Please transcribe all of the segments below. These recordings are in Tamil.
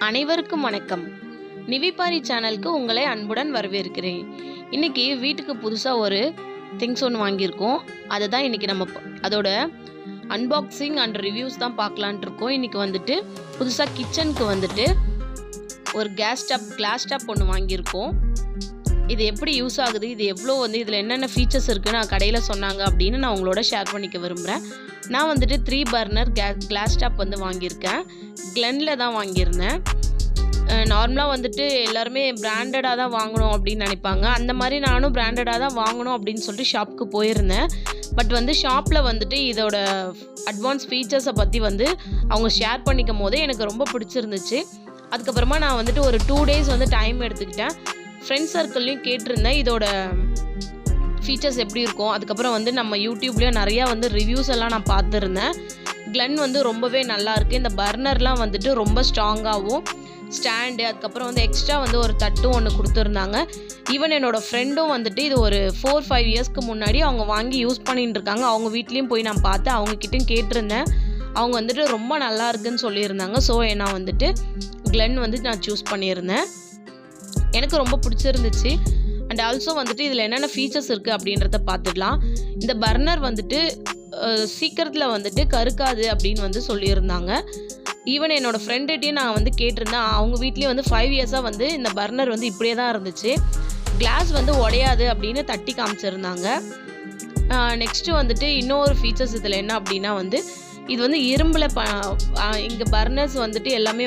அனைவருக்கும் வணக்கம். நிவிபாரி சேனலுக்கு உங்களை அன்புடன் வரவேற்கிறேன். இன்னைக்கு வீட்டுக்கு புதுசாக ஒரு திங்ஸ் ஒன்று வாங்கியிருக்கோம். அதை தான் இன்றைக்கி நம்ம அதோட அன்பாக்சிங் அண்ட் ரிவ்யூஸ் தான் பார்க்கலான்ட்டு இருக்கோம். இன்றைக்கி வந்துட்டு புதுசாக கிச்சனுக்கு வந்துட்டு ஒரு கிளாஸ் டாப் ஒன்று வாங்கியிருக்கோம். இது எப்படி யூஸ் ஆகுது, இது எவ்வளோ இதில் என்னென்ன ஃபீச்சர்ஸ் இருக்குன்னு நான் கடையில் சொன்னாங்க அப்படின்னு நான் உங்களோட ஷேர் பண்ணிக்க விரும்புகிறேன். நான் வந்துட்டு 3 பர்னர் கிளாஸ் டாப் வாங்கியிருக்கேன். கிளெனில் தான் வாங்கியிருந்தேன். நார்மலாக வந்துட்டு எல்லாருமே பிராண்டடாக தான் வாங்கணும் அப்படின்னு நினைப்பாங்க. அந்த மாதிரி நானும் பிராண்டடாக தான் வாங்கணும் அப்படின்னு சொல்லிட்டு ஷாப்புக்கு போயிருந்தேன். பட் ஷாப்பில் வந்துட்டு இதோட அட்வான்ஸ் ஃபீச்சர்ஸை பற்றி அவங்க ஷேர் பண்ணிக்கும் போதே எனக்கு ரொம்ப பிடிச்சிருந்துச்சு. அதுக்கப்புறமா நான் வந்துட்டு ஒரு 2 டேஸ் டைம் எடுத்துக்கிட்டேன். ஃப்ரெண்ட்ஸ் சர்க்கிள்லையும் கேட்டிருந்தேன் இதோட ஃபீச்சர்ஸ் எப்படி இருக்கும். அதுக்கப்புறம் நம்ம யூடியூப்லேயும் நிறையா ரிவ்யூஸ் எல்லாம் நான் பார்த்துருந்தேன். கிளென் ரொம்பவே நல்லா இருக்குது. இந்த பர்னர்லாம் ரொம்ப ஸ்ட்ராங்காகவும் ஸ்டாண்டு, அதுக்கப்புறம் எக்ஸ்ட்ரா ஒரு தட்டும் ஒன்று கொடுத்துருந்தாங்க. ஈவன் என்னோடய ஃப்ரெண்டும் இது ஒரு 4-5 இயர்ஸ்க்கு முன்னாடி அவங்க வாங்கி யூஸ் பண்ணிட்டு இருக்காங்க. அவங்க வீட்லேயும் போய் நான் பார்த்தேன், அவங்கக்கிட்டையும் கேட்டிருந்தேன். அவங்க ரொம்ப நல்லா இருக்குன்னு சொல்லியிருந்தாங்க. ஸோ நான் கிளென் நான் சூஸ் பண்ணியிருந்தேன். எனக்கு ரொம்ப பிடிச்சிருந்துச்சு. அண்ட் ஆல்சோ இதில் என்னென்ன ஃபீச்சர்ஸ் இருக்குது அப்படின்றத பார்த்துடலாம். இந்த பர்னர் சீக்கிரத்தில் கருக்காது அப்படின்னு சொல்லியிருந்தாங்க. ஈவன் என்னோடய ஃப்ரெண்டுகிட்டையும் நான் கேட்டிருந்தேன். அவங்க வீட்லேயும் 5 இயர்ஸாக இந்த பர்னர் இப்படியே தான் இருந்துச்சு. கிளாஸ் உடையாது அப்படின்னு தட்டி காமிச்சிருந்தாங்க. நெக்ஸ்ட்டு இன்னொரு ஃபீச்சர்ஸ் இதில் என்ன அப்படின்னா இது இரும்பில் இங்கே பர்னர்ஸ் எல்லாமே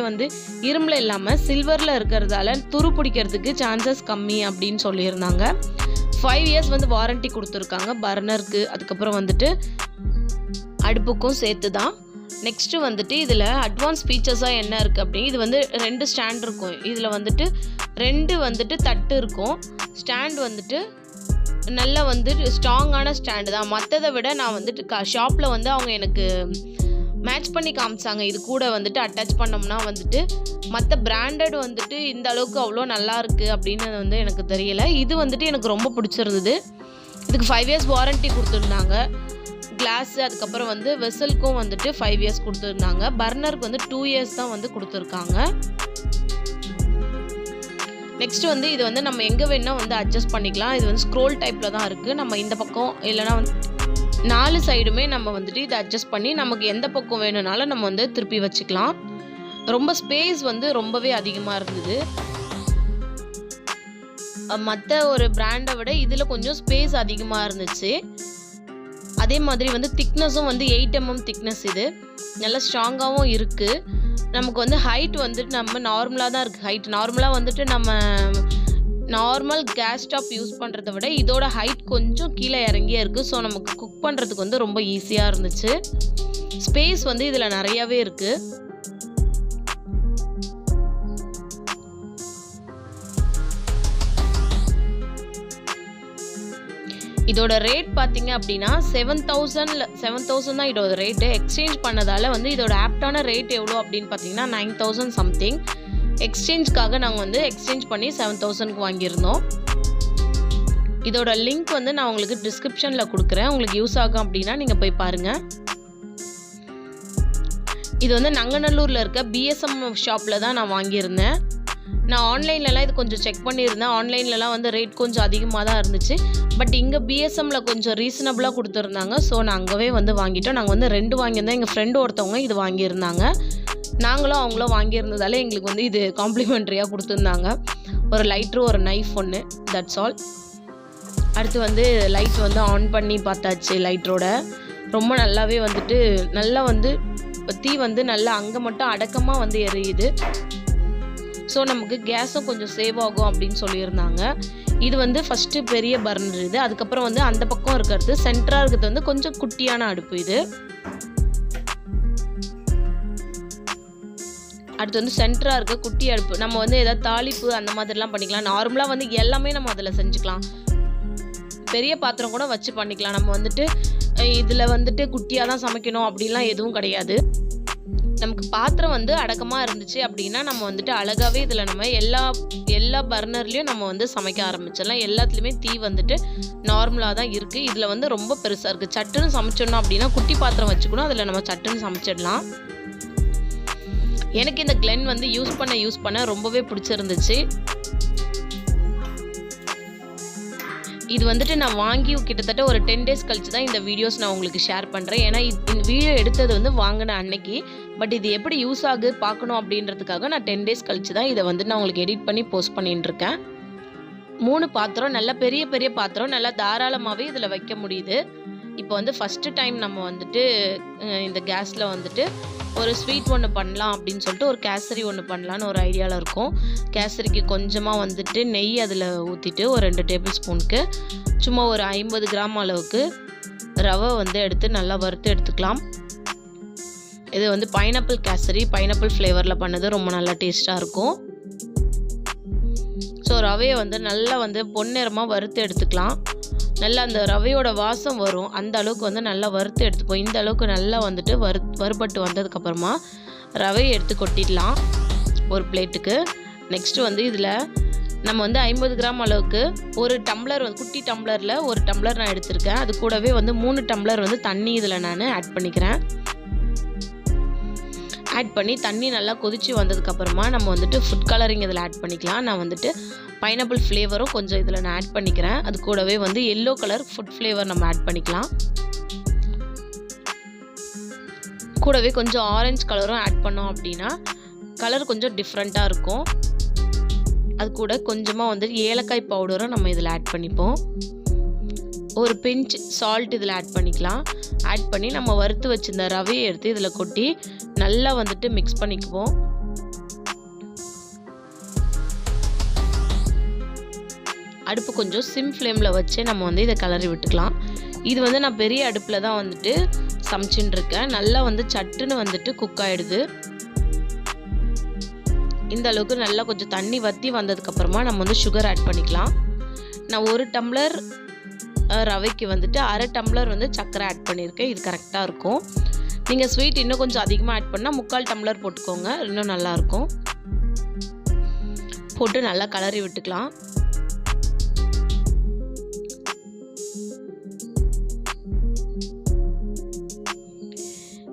இரும்பில் இல்லாமல் சில்வரில் இருக்கிறதால துரு பிடிக்கிறதுக்கு சான்சஸ் கம்மி அப்படின்னு சொல்லியிருந்தாங்க. 5 இயர்ஸ் வாரண்ட்டி கொடுத்துருக்காங்க பர்னருக்கு. அதுக்கப்புறம் அடுப்புக்கும் சேர்த்து தான். நெக்ஸ்ட்டு இதில் அட்வான்ஸ் ஃபீச்சர்ஸாக என்ன இருக்குது அப்படின்னு இது 2 ஸ்டாண்ட் இருக்கும். இதில் 2 தட்டு இருக்கும். ஸ்டாண்ட் நல்லா ஸ்ட்ராங்கான ஸ்டாண்டு தான். மற்றதை விட நான் ஷாப்பில் அவங்க எனக்கு மேட்ச் பண்ணி காமிச்சாங்க. இது கூட அட்டாச் பண்ணோம்னா மற்ற பிராண்டட் இந்த அளவுக்கு அவ்வளோ நல்லா இருக்குது அப்படின்னு எனக்கு தெரியலை. இது எனக்கு ரொம்ப பிடிச்சிருந்தது. இதுக்கு 5 இயர்ஸ் வாரண்ட்டி கொடுத்துருந்தாங்க. கிளாஸு அதுக்கப்புறம் வெசலுக்கும் 5 இயர்ஸ் கொடுத்துருந்தாங்க. பர்னருக்கு 2 இயர்ஸ் தான் கொடுத்துருக்காங்க. நெக்ஸ்ட் இது நம்ம எங்கே வேணால் அட்ஜஸ்ட் பண்ணிக்கலாம். இது ஸ்க்ரோல் டைப்பில் தான் இருக்குது. நம்ம இந்த பக்கம் இல்லைனா 4 சைடுமே நம்ம இதை அட்ஜஸ்ட் பண்ணி நமக்கு எந்த பக்கம் வேணும்னாலும் நம்ம திருப்பி வச்சுக்கலாம். ரொம்ப ஸ்பேஸ் ரொம்பவே அதிகமாக இருந்தது. மற்ற ஒரு பிராண்டை விட இதில் கொஞ்சம் ஸ்பேஸ் அதிகமாக இருந்துச்சு. அதே மாதிரி திக்னஸும் 8 mm திக்னஸ். இது நல்லா ஸ்ட்ராங்காகவும் இருக்குது. நமக்கு ஹைட் நம்ம நார்மலாக தான் இருக்குது. ஹைட் நார்மலாக நம்ம நார்மல் கேஸ் ஸ்டாப் யூஸ் பண்ணுறத விட இதோட ஹைட் கொஞ்சம் கீழே இறங்கியே இருக்குது. ஸோ நமக்கு குக் பண்ணுறதுக்கு ரொம்ப ஈஸியாக இருந்துச்சு. ஸ்பேஸ் இதில் நிறையாவே இருக்குது. இதோட ரேட் பார்த்தீங்க அப்படின்னா 7,000 தான் இதோட ரேட்டு. எக்ஸ்சேஞ்ச் பண்ணதால் இதோட ஆப்டான ரேட் எவ்வளோ அப்படின்னு பார்த்தீங்கன்னா 9,000 சம்திங். எக்ஸ்சேஞ்சுக்காக நாங்கள் எக்ஸ்சேஞ்ச் பண்ணி 7,000க்கு வாங்கியிருந்தோம். இதோட லிங்க் நான் உங்களுக்கு டிஸ்கிரிப்ஷனில் கொடுக்குறேன். உங்களுக்கு யூஸ் ஆகும் அப்படின்னா நீங்கள் போய் பாருங்கள். இது நங்கநல்லூரில் இருக்க BSM ஷாப்பில் தான் நான் வாங்கியிருந்தேன். நான் ஆன்லைன்லலாம் இது கொஞ்சம் செக் பண்ணியிருந்தேன். ஆன்லைன்லலாம் ரேட் கொஞ்சம் அதிகமாக தான் இருந்துச்சு. பட் இங்கே BSMல கொஞ்சம் ரீசனபிளாக கொடுத்துருந்தாங்க. ஸோ நான் அங்கேவே வாங்கிட்டோம். நாங்கள் 2 வாங்கியிருந்தோம். எங்கள் ஃப்ரெண்டு ஒருத்தவங்க இது வாங்கியிருந்தாங்க. நாங்களும் அவங்களும் வாங்கியிருந்ததால எங்களுக்கு இது காம்ப்ளிமெண்ட்ரியாக கொடுத்துருந்தாங்க. ஒரு லைட்ரு, ஒரு நைஃப் ஒன்று, தட்ஸ் ஆல். அடுத்து லைட் ஆன் பண்ணி பார்த்தாச்சு. லைட்டரோட ரொம்ப நல்லாவே நல்லா தீ நல்லா அங்கே மட்டும் அடக்கமாக எரியுது. ஸோ நமக்கு கேஸும் கொஞ்சம் சேவ் ஆகும் அப்படின்னு சொல்லியிருந்தாங்க. இது ஃபஸ்ட்டு பெரிய பர்னர் இது. அதுக்கப்புறம் அந்த பக்கம் இருக்கிறது சென்டராக இருக்கிறது கொஞ்சம் குட்டியான அடுப்பு இது. அடுத்து சென்டராக இருக்க குட்டி அடுப்பு. நம்ம ஏதாவது தாளிப்பு அந்த மாதிரிலாம் பண்ணிக்கலாம். நார்மலாக எல்லாமே நம்ம அதில் செஞ்சுக்கலாம். பெரிய பாத்திரம் கூட வச்சு பண்ணிக்கலாம். நம்ம இதில் குட்டியாக தான் சமைக்கணும் அப்படின்லாம் எதுவும் கிடையாது. நமக்கு பாத்திரம் அடக்கமாக இருந்துச்சு அப்படின்னா நம்ம அழகாகவே இதில் நம்ம எல்லா பர்னர்லேயும் நம்ம சமைக்க ஆரம்பிச்சிடலாம். எல்லாத்துலேயுமே தீ நார்மலாக தான் இருக்குது. இதில் ரொம்ப பெருசாக இருக்குது. சட்டுன்னு சமைச்சிடணும் அப்படின்னா குட்டி பாத்திரம் வச்சுக்கணும், அதில் நம்ம சட்டுன்னு சமைச்சிடலாம். எனக்கு இந்த கிளென் வந்து யூஸ் பண்ண ரொம்பவே பிடிச்சிருந்துச்சு. இது வந்துட்டு நான் வாங்கி கிட்டத்தட்ட ஒரு 10 டேஸ் கழிச்சு தான் இந்த வீடியோஸ் நான் உங்களுக்கு ஷேர் பண்ணுறேன். ஏன்னா இந்த வீடியோ எடுத்தது வந்து வாங்கின அன்னைக்கு. பட் இது எப்படி யூஸ் ஆகுது பார்க்கணும் அப்படின்றதுக்காக நான் 10 டேஸ் கழிச்சு தான் இதை வந்து நான் உங்களுக்கு எடிட் பண்ணி போஸ்ட் பண்ணிட்டு இருக்கேன். 3 பாத்திரம், நல்ல பெரிய பெரிய பாத்திரம், நல்லா தாராளமாகவே இதில் வைக்க முடியுது. இப்போ வந்து ஃபஸ்ட்டு டைம் நம்ம வந்துட்டு இந்த கேஸில் வந்துட்டு ஒரு ஸ்வீட் ஒன்று பண்ணலாம் அப்படின்னு சொல்லிட்டு ஒரு கேசரி ஒன்று பண்ணலான்னு ஒரு ஐடியாவில் இருக்கும். கேசரிக்கு கொஞ்சமாக வந்துட்டு நெய் அதில் ஊற்றிட்டு ஒரு 2 டேபிள் ஸ்பூனுக்கு சும்மா ஒரு 50 கிராம் அளவுக்கு ரவை வந்து எடுத்து நல்லா வறுத்து எடுத்துக்கலாம். இது வந்து பைனாப்பிள் கேசரி, பைனாப்பிள் ஃப்ளேவரில் பண்ணது ரொம்ப நல்லா டேஸ்ட்டாக இருக்கும். ஸோ ரவையை வந்து நல்லா வந்து பொன்னிறமாக வறுத்து எடுத்துக்கலாம். நல்லா அந்த ரவையோட வாசம் வரும், அந்த அளவுக்கு வந்து நல்லா வறுத்து எடுத்துப்போம். இந்த அளவுக்கு நல்லா வந்துட்டு வறுபட்டு வந்ததுக்கப்புறமா ரவையை எடுத்து கொட்டிடலாம் ஒரு பிளேட்டுக்கு. நெக்ஸ்ட்டு வந்து இதில் நம்ம வந்து 50 கிராம் அளவுக்கு ஒரு டம்ளர் வந்து குட்டி டம்ளரில் ஒரு டம்ளர் நான் எடுத்திருக்கேன். அது கூடவே வந்து 3 டம்ளர் வந்து தண்ணி இதில் நான் ஆட் பண்ணிக்கிறேன். ஆட் பண்ணி தண்ணி நல்லா கொதிச்சு வந்ததுக்கப்புறமா நம்ம வந்துட்டு ஃபுட் கலரிங் இதில் ஆட் பண்ணிக்கலாம். நான் வந்துட்டு பைனாப்பிள் ஃப்ளேவரும் கொஞ்சம் இதில் நான் ஆட் பண்ணிக்கிறேன். அது கூடவே வந்து எல்லோ கலர் ஃபுட் ஃப்ளேவர் நம்ம ஆட் பண்ணிக்கலாம். கூடவே கொஞ்சம் ஆரஞ்சு கலரும் ஆட் பண்ணோம் அப்படின்னா கலர் கொஞ்சம் டிஃப்ரெண்ட்டாக இருக்கும். அது கூட கொஞ்சமாக வந்து ஏலக்காய் பவுடரும் நம்ம இதில் ஆட் பண்ணிப்போம். ஒரு பிஞ்ச் சால்ட் இதில் ஆட் பண்ணிக்கலாம். ஆட் பண்ணி நம்ம வறுத்து வச்சிருந்த ரவையை எடுத்து இதில் கொட்டி நல்லா வந்துட்டு மிக்ஸ் பண்ணிக்குவோம். அடுப்பு கொஞ்சம் சிம் ஃப்ளேமில் வச்சு நம்ம வந்து இதை கிளறி விட்டுக்கலாம். இது வந்து நான் பெரிய அடுப்பில் தான் வந்துட்டு சமைச்சுட்டு இருக்கேன். நல்லா வந்து சட்டுன்னு வந்துட்டு குக் ஆகிடுது. இந்த அளவுக்கு நல்லா கொஞ்சம் தண்ணி வற்றி வந்ததுக்கப்புறமா நம்ம வந்து சுகர் ஆட் பண்ணிக்கலாம். நான் 1 டம்ளர் ரவைக்கு வந்துட்டு 1/2 டம்ளர் வந்து சர்க்கரை ஆட் பண்ணியிருக்கேன். இது கரெக்டாக இருக்கும். நீங்கள் ஸ்வீட் இன்னும் கொஞ்சம் அதிகமாக ஆட் பண்ணால் 3/4 டம்ளர் போட்டுக்கோங்க, இன்னும் நல்லாயிருக்கும். போட்டு நல்லா கலரி விட்டுக்கலாம்.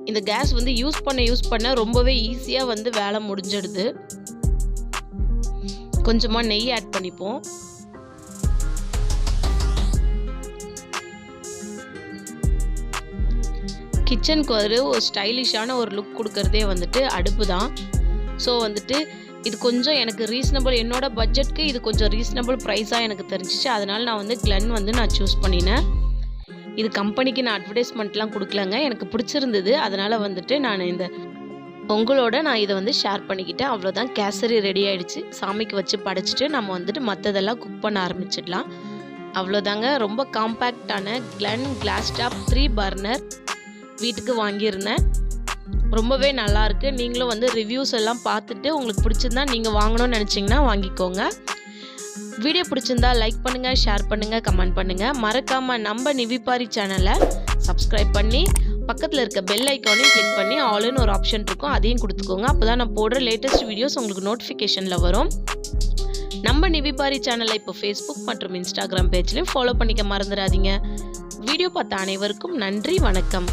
இந்த கேஸ் வந்து யூஸ் பண்ண ரொம்பவே ஈஸியாக வந்து வேலை முடிஞ்சிடுது. கொஞ்சமாக நெய் ஆட் பண்ணிப்போம். கிச்சனுக்கு ஒரு ஸ்டைலிஷான ஒரு லுக் கொடுக்கறதே வந்துட்டு அடுப்பு தான். ஸோ வந்துட்டு இது கொஞ்சம் எனக்கு ரீசனபிள், என்னோட பட்ஜெட்க்கு இது கொஞ்சம் ரீசனபிள் ப்ரைஸாக எனக்கு தெரிஞ்சிச்சு. அதனால நான் வந்து கிளென் வந்து நான் சூஸ் பண்ணினேன். இது கம்பெனிக்கு நான் அட்வர்டைஸ்மெண்ட்லாம் கொடுக்கலங்க, எனக்கு பிடிச்சிருந்தது. அதனால் வந்துட்டு நான் உங்களோட நான் இதை வந்து ஷேர் பண்ணிக்கிட்டேன். அவ்வளோதான், கேசரி ரெடி ஆகிடுச்சு. சாமிக்கு வச்சு படைச்சிட்டு நம்ம வந்துட்டு மற்றதெல்லாம் குக் பண்ண ஆரம்பிச்சிடலாம். அவ்வளோதாங்க. ரொம்ப காம்பேக்டான கிளென் கிளாஸ்டாப் 3 பர்னர் வீட்டுக்கு வாங்கியிருந்தேன். ரொம்பவே நல்லாயிருக்கு. நீங்களும் வந்து ரிவ்யூஸ் எல்லாம் பார்த்துட்டு உங்களுக்கு பிடிச்சிருந்தா நீங்கள் வாங்கணும்னு நினச்சிங்கன்னா வாங்கிக்கோங்க. வீடியோ பிடிச்சிருந்தா லைக் பண்ணுங்கள், ஷேர் பண்ணுங்கள், கமெண்ட் பண்ணுங்கள். மறக்காமல் நம்ம நிவிபாரி சேனலை சப்ஸ்கிரைப் பண்ணி பக்கத்தில் இருக்க பெல் ஐக்கானையும் கிளிக் பண்ணி ஆல்னு ஒரு ஆப்ஷன் இருக்கும், அதையும் கொடுத்துக்கோங்க. அப்போ தான் நான் போடுற லேட்டஸ்ட் வீடியோஸ் உங்களுக்கு நோட்டிஃபிகேஷனில் வரும். நம்ம நிவிபாரி சேனலை இப்போ ஃபேஸ்புக் மற்றும் இன்ஸ்டாகிராம் பேஜ்லையும் ஃபாலோ பண்ணிக்க மறந்துடாதீங்க. வீடியோ பார்த்த அனைவருக்கும் நன்றி, வணக்கம்.